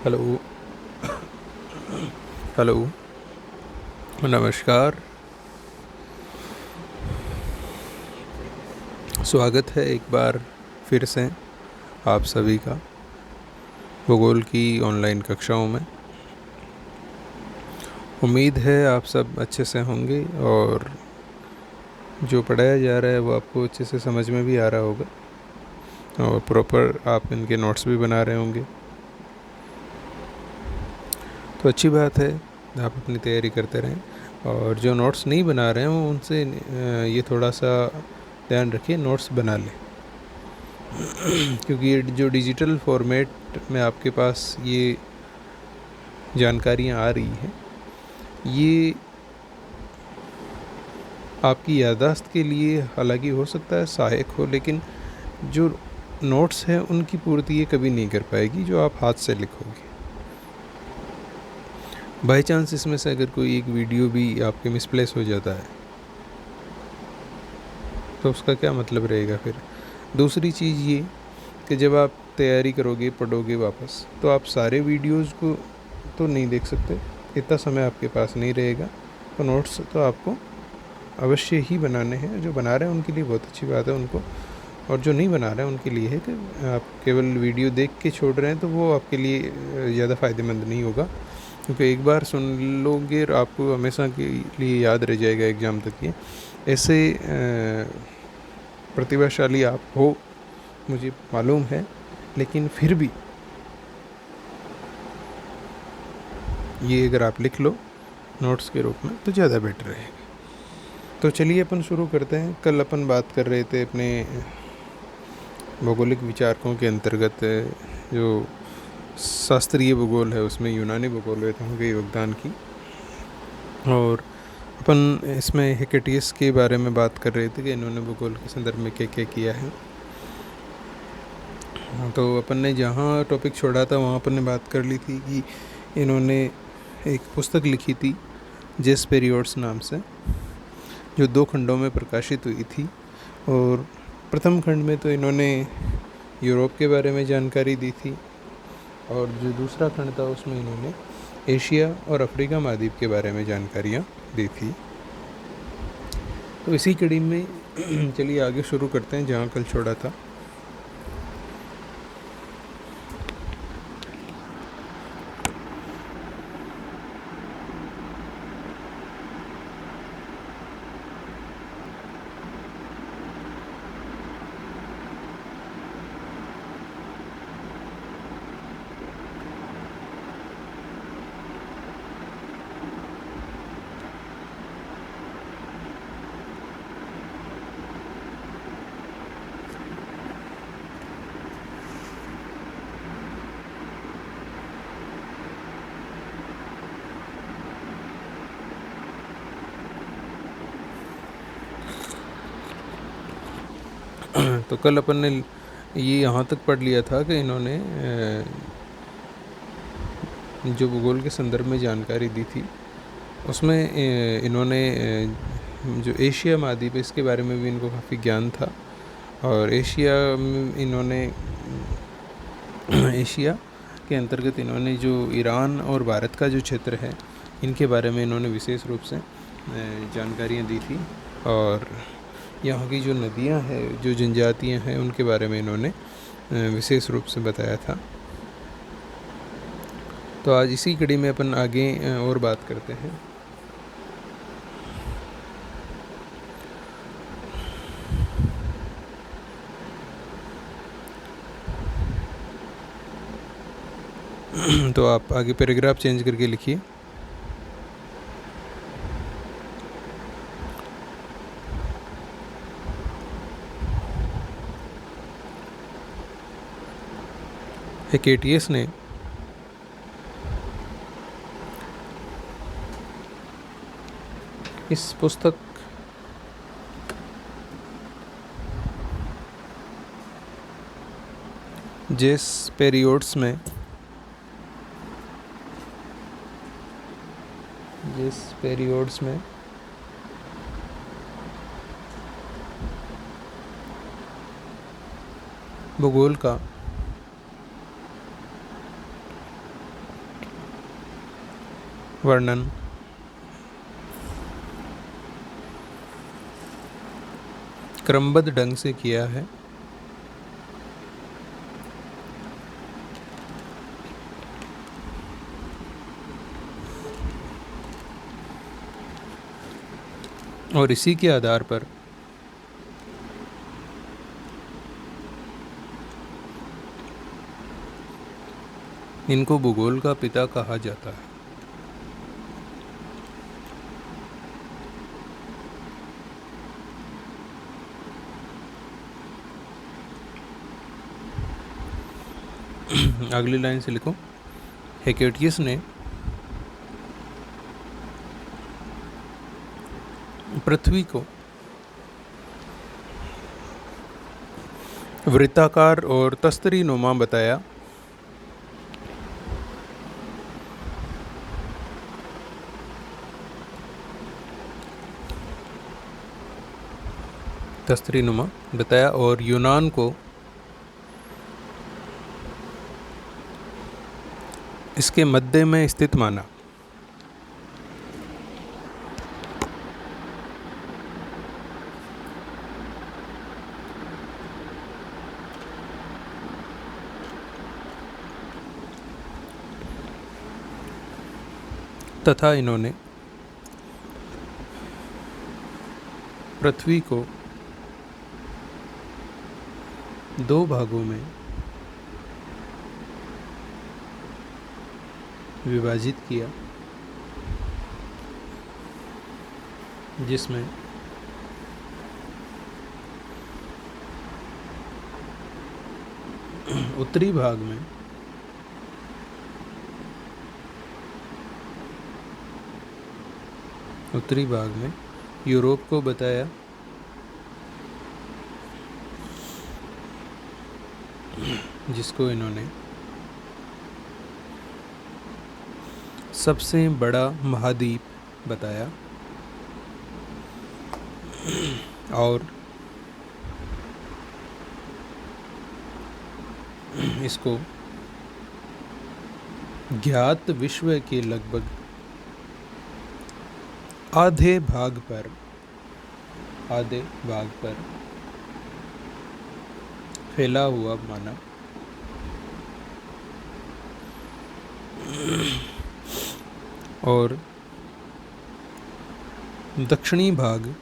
Hello. Hello. नमस्कार। स्वागत है एक बार फिर से आप सभी का भूगोल की ऑनलाइन कक्षाओं में। उम्मीद है आप सब अच्छे से होंगे और जो पढ़ाया जा रहा है वो आपको अच्छे से समझ में भी आ रहा होगा और प्रॉपर आप इनके नोट्स भी बना रहे होंगे। तो अच्छी बात है, आप अपनी तैयारी करते रहें और जो नोट्स नहीं बना रहे हैं वो उनसे ये थोड़ा सा ध्यान रखिए, नोट्स बना लें। क्योंकि ये जो डिजिटल फॉर्मेट में आपके पास ये जानकारियाँ आ रही हैं, ये आपकी याददाश्त के लिए हालांकि हो सकता है सहायक हो, लेकिन जो नोट्स हैं उनकी पूर्ति ये कभी नहीं कर पाएगी जो आप हाथ से लिखोगे। बाई चांस इसमें से अगर कोई एक वीडियो भी आपके मिसप्लेस हो जाता है तो उसका क्या मतलब रहेगा फिर। दूसरी चीज़ ये कि जब आप तैयारी करोगे, पढ़ोगे वापस, तो आप सारे वीडियोस को तो नहीं देख सकते, इतना समय आपके पास नहीं रहेगा। तो नोट्स तो आपको अवश्य ही बनाने हैं। जो बना रहे हैं उनके लिए बहुत अच्छी बात है उनको, और जो नहीं बना रहे हैं उनके लिए है कि आप केवल वीडियो देख के छोड़ रहे हैं तो वो आपके लिए ज़्यादा फ़ायदेमंद नहीं होगा। क्योंकि एक बार सुन लोगे और आपको हमेशा के लिए याद रह जाएगा एग्ज़ाम तक ये। ऐसे प्रतिभाशाली आप हो मुझे मालूम है, लेकिन फिर भी ये अगर आप लिख लो नोट्स के रूप में तो ज़्यादा बेटर रहेगा। तो चलिए अपन शुरू करते हैं। कल अपन बात कर रहे थे अपने भौगोलिक विचारकों के अंतर्गत जो शास्त्रीय भूगोल है उसमें यूनानी भूगोलवेत्ताओं के योगदान की, और अपन इसमें हेकेटियस के बारे में बात कर रहे थे कि इन्होंने भूगोल के संदर्भ में क्या क्या किया है। तो अपन ने जहाँ टॉपिक छोड़ा था वहाँ अपन ने बात कर ली थी कि इन्होंने एक पुस्तक लिखी थी जेस पेरियोड्स नाम से, जो 2 खंडों में प्रकाशित हुई थी। और प्रथम खंड में तो इन्होंने यूरोप के बारे में जानकारी दी थी, और जो दूसरा खंड था उसमें इन्होंने एशिया और अफ्रीका महाद्वीप के बारे में जानकारियाँ दी थी। तो इसी कड़ी में चलिए आगे शुरू करते हैं जहाँ कल छोड़ा था। तो कल अपन ने ये यहाँ तक पढ़ लिया था कि इन्होंने जो भूगोल के संदर्भ में जानकारी दी थी उसमें इन्होंने जो एशिया महाद्वीप है इसके बारे में भी इनको काफ़ी ज्ञान था। और एशिया में इन्होंने एशिया के अंतर्गत इन्होंने जो ईरान और भारत का जो क्षेत्र है इनके बारे में इन्होंने विशेष रूप से जानकारियाँ दी थी। और यहाँ की जो नदियाँ हैं, जो जनजातियाँ हैं, उनके बारे में इन्होंने विशेष रूप से बताया था। तो आज इसी कड़ी में अपन आगे और बात करते हैं। तो आप आगे पैराग्राफ चेंज करके लिखिए। हेकेटियस ने इस पुस्तक जेस पेरियोड्स में भूगोल का वर्णन क्रमबद्ध ढंग से किया है। और इसी के आधार पर इनको भूगोल का पिता कहा जाता है। अगली लाइन से लिखो। हेकेटियस ने पृथ्वी को वृत्ताकार और तस्तरी नुमा बताया। तस्तरी नुमा बताया और यूनान को इसके मध्य में स्थित माना। तथा इन्होंने पृथ्वी को दो भागों में विभाजित किया, जिसमें उत्तरी भाग में यूरोप को बताया, जिसको इन्होंने सबसे बड़ा महाद्वीप बताया, और इसको ज्ञात विश्व के लगभग आधे भाग पर फैला हुआ माना। और दक्षिणी भाग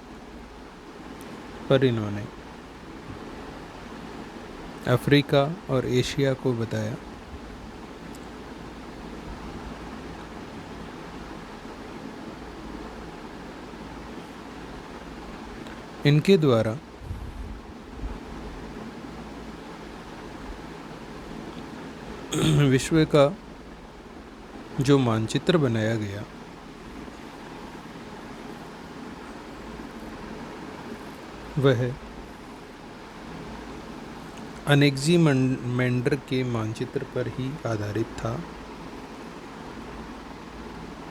पर इन्होंने अफ्रीका और एशिया को बताया। इनके द्वारा विश्व का जो मानचित्र बनाया गया, वह अनेक्सिमेंडर के मानचित्र पर ही आधारित था।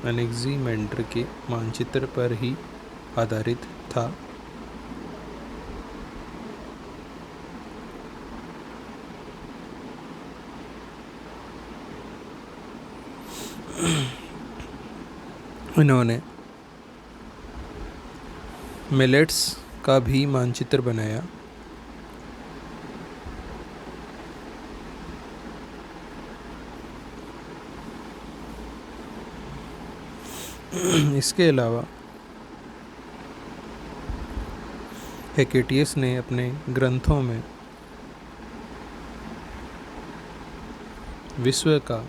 अनेक्सिमेंडर के मानचित्र पर ही आधारित था। इन्होंने मिलेट्स का भी मानचित्र बनाया। इसके अलावा हेकेटियस ने अपने ग्रंथों में विश्व का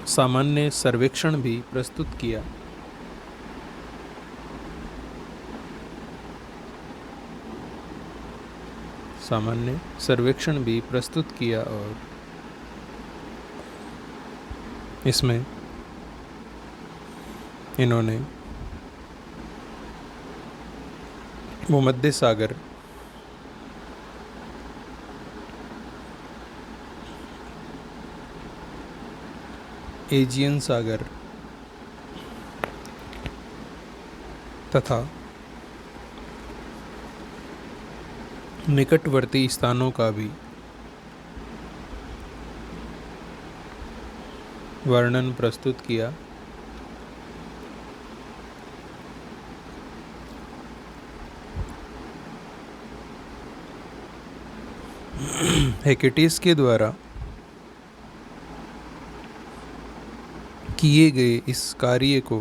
सामान्य सर्वेक्षण भी प्रस्तुत किया। और इसमें इन्होंने भूमध्य सागर, एजियन सागर तथा निकटवर्ती स्थानों का भी वर्णन प्रस्तुत किया। हेकेटियस के द्वारा किए गए इस कार्य को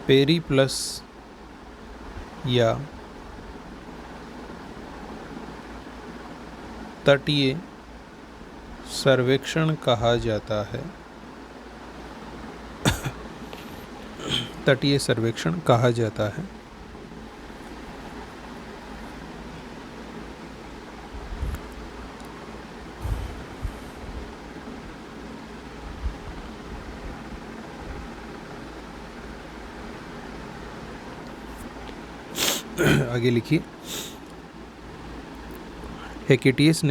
पेरिप्लस या तटीय सर्वेक्षण कहा जाता है। तटीय सर्वेक्षण कहा जाता है। आगे लिखिए। हेकेटियस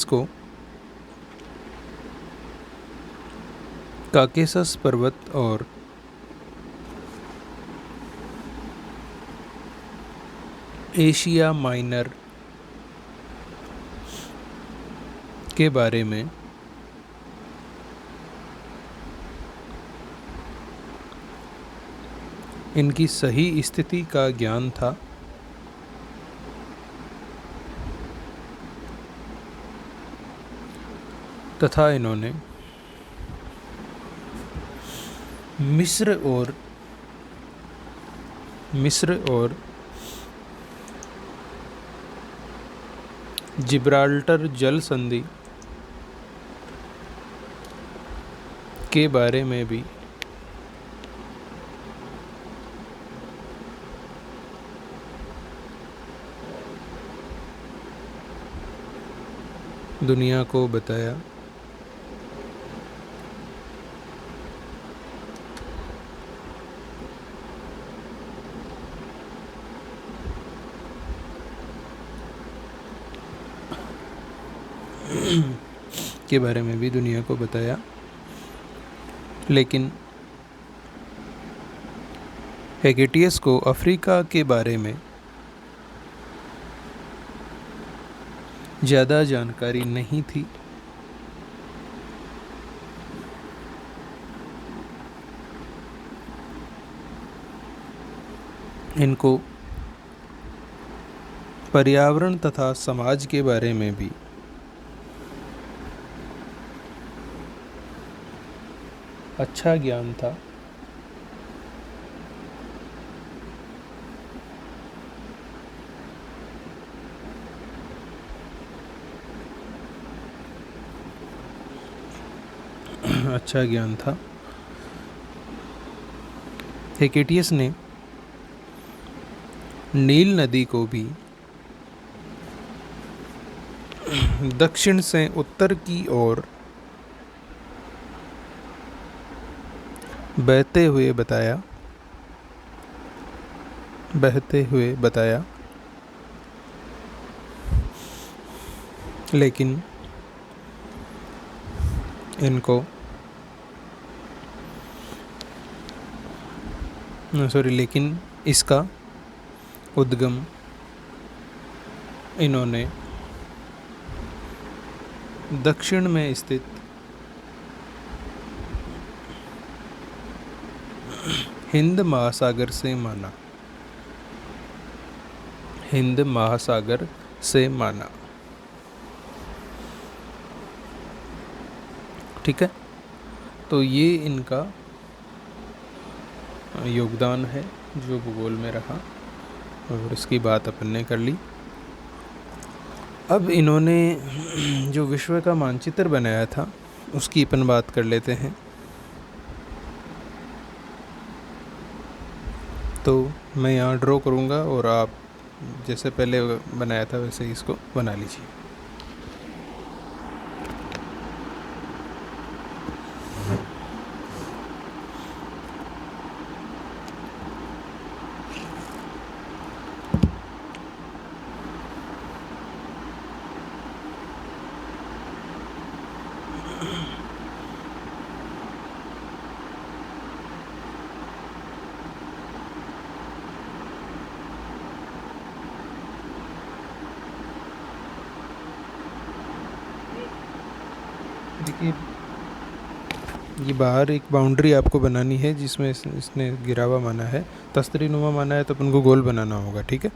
को काकेसस पर्वत और एशिया माइनर के बारे में इनकी सही स्थिति का ज्ञान था तथा इन्होंने मिस्र और जिब्राल्टर जल संधि के बारे में भी दुनिया को बताया। के बारे में भी दुनिया को बताया, लेकिन हेकेटियस को अफ्रीका के बारे में ज़्यादा जानकारी नहीं थी। इनको पर्यावरण तथा समाज के बारे में भी अच्छा ज्ञान था। अच्छा ज्ञान था। हेकेटियस ने नील नदी को भी दक्षिण से उत्तर की ओर बहते हुए बताया, लेकिन इसका उद्गम इन्होंने दक्षिण में स्थित हिंद महासागर से माना। ठीक है, तो ये इनका योगदान है जो भूगोल में रहा, और इसकी बात अपन ने कर ली। अब इन्होंने जो विश्व का मानचित्र बनाया था उसकी अपन बात कर लेते हैं। तो मैं यहाँ ड्रॉ करूँगा और आप जैसे पहले बनाया था वैसे ही इसको बना लीजिए। देखिए, ये बाहर एक बाउंड्री आपको बनानी है जिसमें इसने गिरा हुआ माना है, तस्तरी नुमा माना है, तो अपन को गोल बनाना होगा, ठीक है।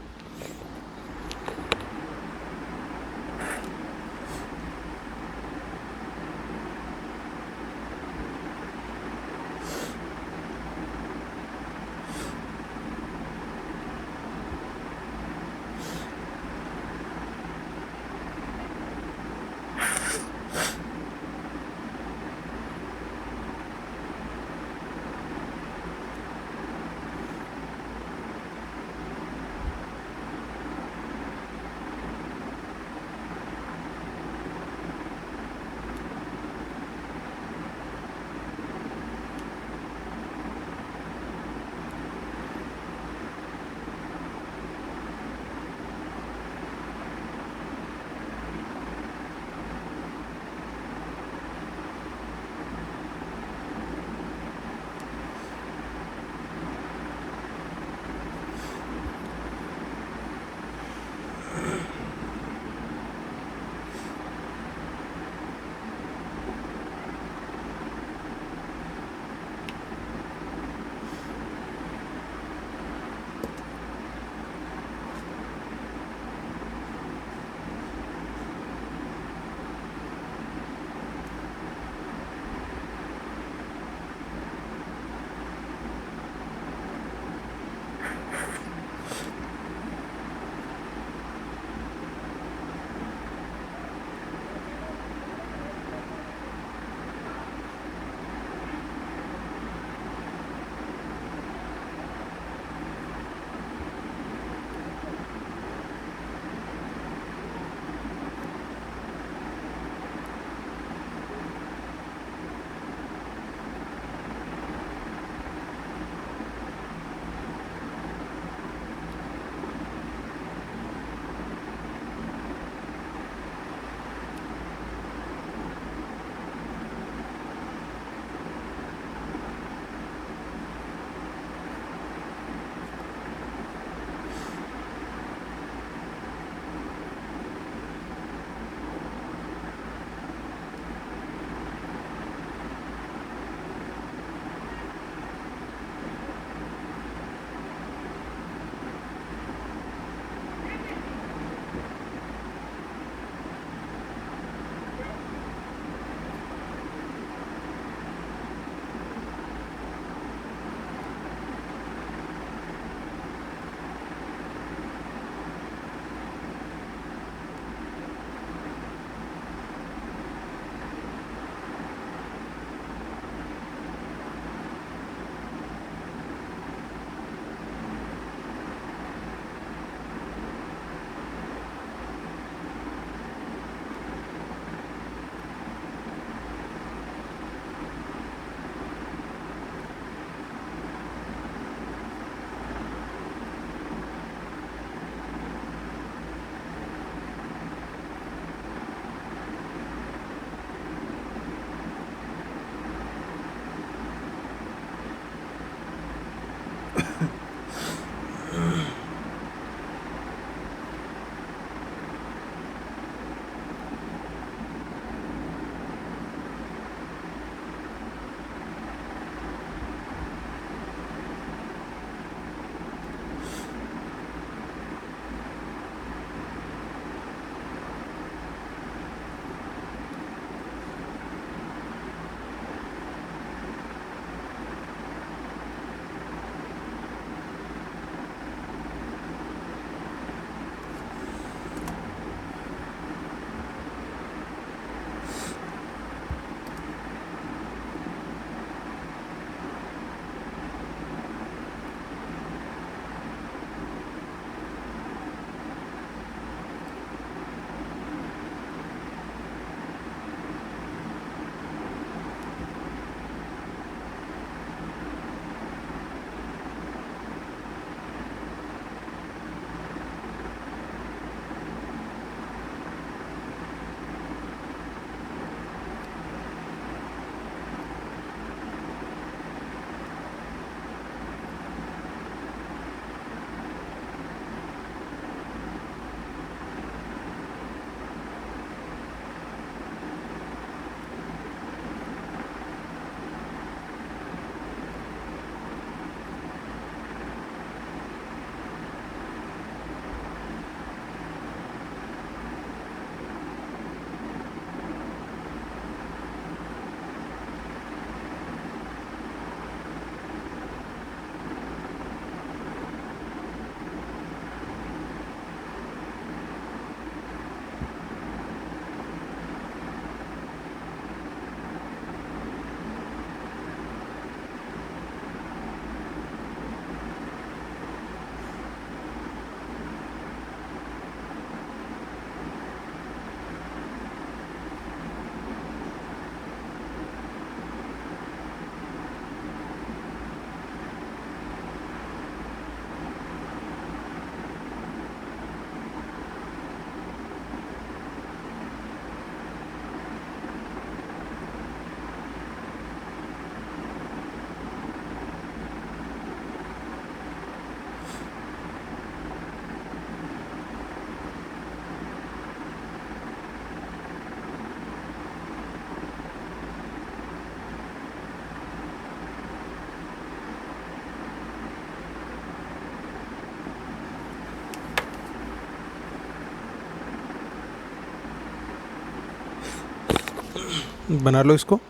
बना लो, इसको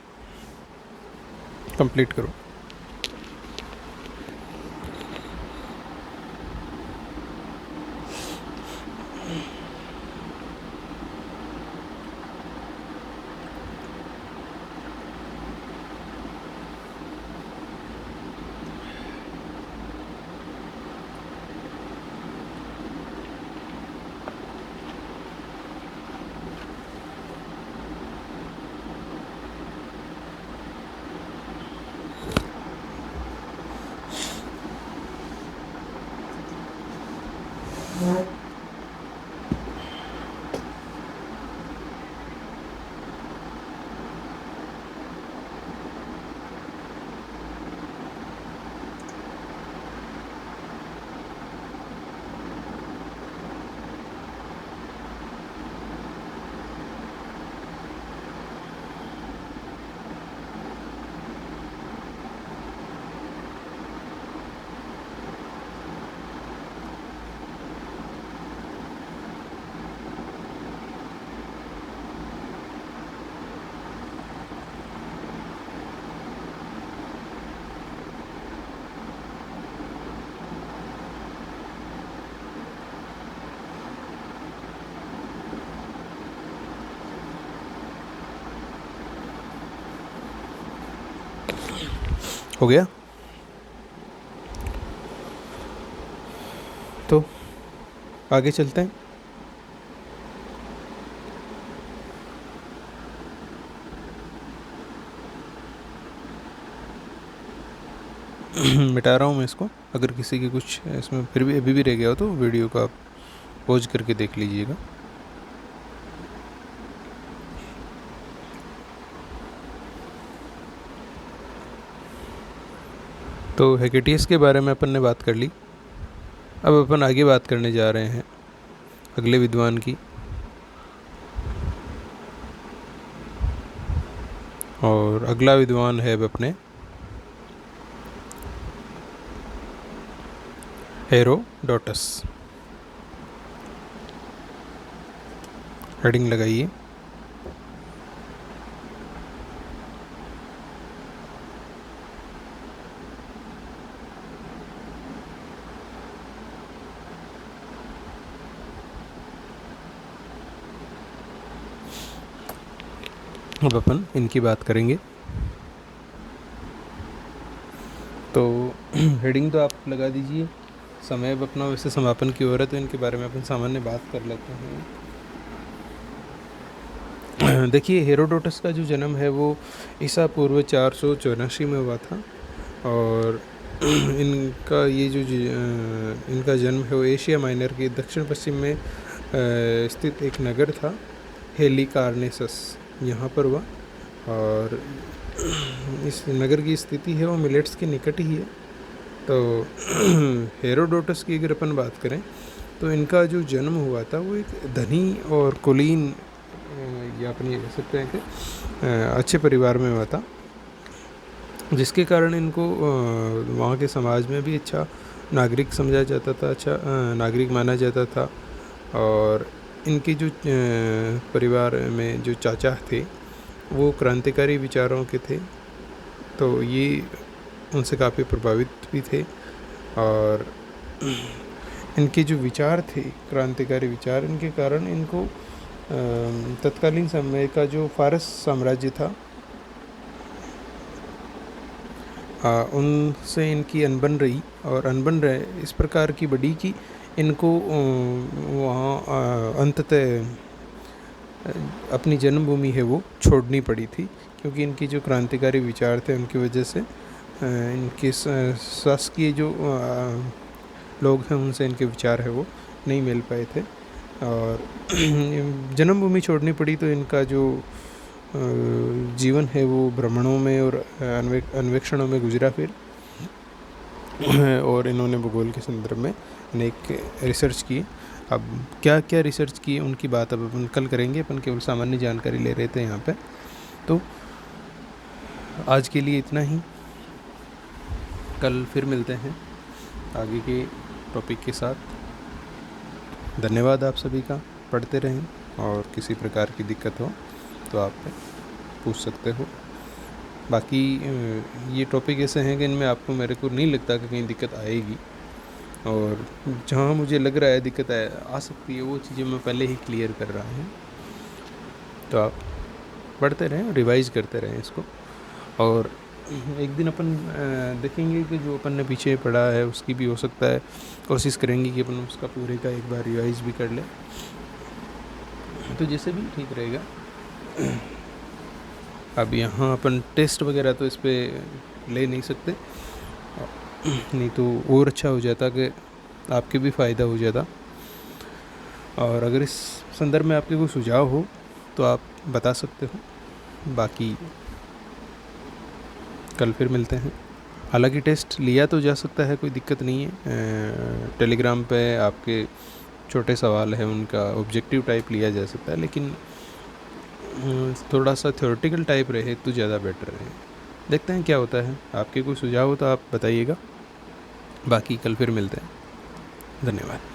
कंप्लीट करो। हो गया? तो आगे चलते हैं। मिटा रहा हूँ मैं इसको। अगर किसी की कुछ इसमें फिर भी अभी भी रह गया हो तो वीडियो को आप पॉज करके देख लीजिएगा। तो हेकेटियस के बारे में अपन ने बात कर ली। अब अपन आगे बात करने जा रहे हैं अगले विद्वान की, और अगला विद्वान है अब अपने हेरोडोटस। हेडिंग लगाइए। अब अपन इनकी बात करेंगे। तो हेडिंग तो आप लगा दीजिए। समय अब अपना वैसे समापन की ओर है, तो इनके बारे में अपन सामान्य बात कर लेते हैं। देखिए, हेरोडोटस का जो जन्म है वो ईसा पूर्व 484 में हुआ था, और इनका ये जो इनका जन्म है वो एशिया माइनर के दक्षिण पश्चिम में स्थित एक नगर था हेलिकार्नेसस, यहाँ पर हुआ। और इस नगर की स्थिति है वो मिलेट्स के निकट ही है। तो हेरोडोटस की अगर अपन बात करें तो इनका जो जन्म हुआ था वो एक धनी और कुलीन, या अपन ये कह सकते हैं कि अच्छे परिवार में हुआ था, जिसके कारण इनको वहाँ के समाज में भी अच्छा नागरिक समझा जाता था, अच्छा नागरिक माना जाता था। और इनके जो परिवार में जो चाचा थे वो क्रांतिकारी विचारों के थे, तो ये उनसे काफ़ी प्रभावित भी थे। और इनके जो विचार थे, क्रांतिकारी विचार, इनके कारण इनको तत्कालीन समय का जो फारस साम्राज्य था उनसे इनकी अनबन रही, और अनबन रहे इस प्रकार की बड़ी कि इनको वहाँ अंततः अपनी जन्मभूमि है वो छोड़नी पड़ी थी, क्योंकि इनकी जो क्रांतिकारी विचार थे उनकी वजह से इनके शासकीय जो लोग हैं उनसे इनके विचार है वो नहीं मिल पाए थे, और जन्मभूमि छोड़नी पड़ी। तो इनका जो जीवन है वो भ्रमणों में और अन्वेषणों में गुजरा फिर, और इन्होंने भूगोल के संदर्भ में अनेक रिसर्च की। अब क्या क्या रिसर्च की उनकी बात अब अपन कल करेंगे, अपन केवल सामान्य जानकारी ले रहे थे यहाँ पे। तो आज के लिए इतना ही, कल फिर मिलते हैं आगे के टॉपिक के साथ। धन्यवाद आप सभी का। पढ़ते रहें, और किसी प्रकार की दिक्कत हो तो आप पूछ सकते हो। बाकी ये टॉपिक ऐसे हैं कि इनमें आपको, मेरे को नहीं लगता कि कहीं दिक्कत आएगी, और जहाँ मुझे लग रहा है दिक्कत आ सकती है वो चीज़ें मैं पहले ही क्लियर कर रहा हूँ। तो आप पढ़ते रहें, रिवाइज़ करते रहें इसको, और एक दिन अपन देखेंगे कि जो अपन ने पीछे पढ़ा है उसकी भी हो सकता है, कोशिश करेंगे कि अपन उसका पूरे का एक बार रिवाइज़ भी कर लें, तो जैसे भी ठीक रहेगा। अब यहाँ अपन टेस्ट वगैरह तो इस पर ले नहीं सकते, नहीं तो और अच्छा हो जाता कि आपके भी फ़ायदा हो जाता। और अगर इस संदर्भ में आपके कोई सुझाव हो तो आप बता सकते हो। बाकी कल फिर मिलते हैं। हालांकि टेस्ट लिया तो जा सकता है, कोई दिक्कत नहीं है। टेलीग्राम पे आपके छोटे सवाल हैं उनका ऑब्जेक्टिव टाइप लिया जा सकता है, लेकिन थोड़ा सा थ्योरेटिकल टाइप रहे तो ज़्यादा बेटर रहे। देखते हैं क्या होता है। आपके कोई सुझाव हो तो आप बताइएगा। बाकी कल फिर मिलते हैं। धन्यवाद।